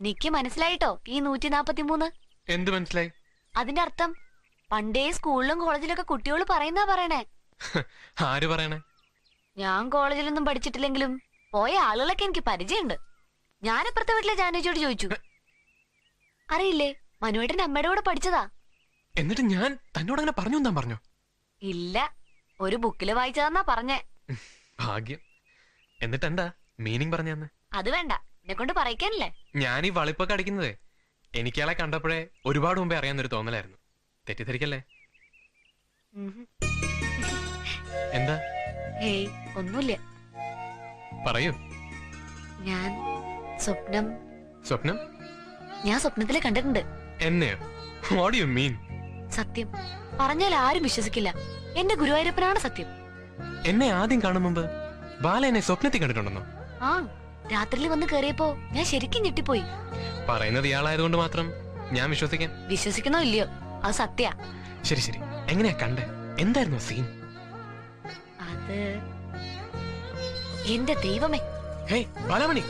നിക്ക് മനസ്സിലായിട്ടോ ഈ 143. എന്ത് മനസ്സിലായി? അതിന്റെ അർത്ഥം പണ്ടേ സ്കൂളിലും കോളേജിലൊക്കെ കുട്ടികൾ പറയണേ. ആര് പറയണേ? ഞാൻ കോളേജിലൊന്നും പഠിച്ചിട്ടില്ലെങ്കിലും പോയ ആളുകളൊക്കെ എനിക്ക് പരിചയമുണ്ട്. ഞാനപ്പുറത്തെ വീട്ടിലെ ജാനകിയോട് ചോദിച്ചു. അറിയില്ലേ, മനുവേട്ടന്റെ അമ്മയുടെ കൂടെ പഠിച്ചതാ. എന്നിട്ട് ഞാൻ തന്നോട് അങ്ങനെ പറഞ്ഞു എന്താ പറഞ്ഞോ? ഇല്ല, ഒരു ബുക്കില് വായിച്ചതാന്നാ പറഞ്ഞേ. ഭാഗ്യം. എന്നിട്ട് എന്താ മീനിങ് പറഞ്ഞെന്ന്? അത് വേണ്ട, എന്നെ കൊണ്ട് പറയിക്കാനല്ലേ. ഞാൻ ഈ വളിപ്പൊക്കെ അടിക്കുന്നതേ എനിക്കയാളെ കണ്ടപ്പോഴേ ഒരുപാട് മുമ്പേ അറിയാവുന്നൊരു തോന്നലായിരുന്നു. തെറ്റിദ്ധരിക്കല്ലേ? എന്താ? ഹേയ്, ഒന്നുമില്ല. പറയൂ. ഞാൻ സ്വപ്നം ഞാൻ സ്വപ്നത്തിലെ കണ്ടിട്ടുണ്ട്. എന്നെയോ? What you mean? സത്യം പറഞ്ഞാൽ ആരും വിശ്വസിക്കില്ല. എന്റെ ഗുരുവായൂരപ്പനാണ് സത്യം. എന്നെ ആദ്യം കാണും മുമ്പ് ബാല എന്നെ സ്വപ്നത്തിൽ കണ്ടിട്ടുണ്ടെന്നോ? ആ, രാത്രിയിൽ വന്ന് കേറിയപ്പോ ഞാൻ ശരിക്കും ഞെട്ടിപ്പോയി. പറയുന്നത് ഇയാളായതുകൊണ്ട് മാത്രം ഞാൻ വിശ്വസിക്കാം. വിശ്വസിക്കണോ ഇല്ലയോ, അത് സത്യ. ശരി ശരി, എങ്ങനെയാ കണ്ടേ? എന്തായിരുന്നു സീൻ? അത് എന്റെ ദൈവമേ. ഹേയ് ബാലമണി,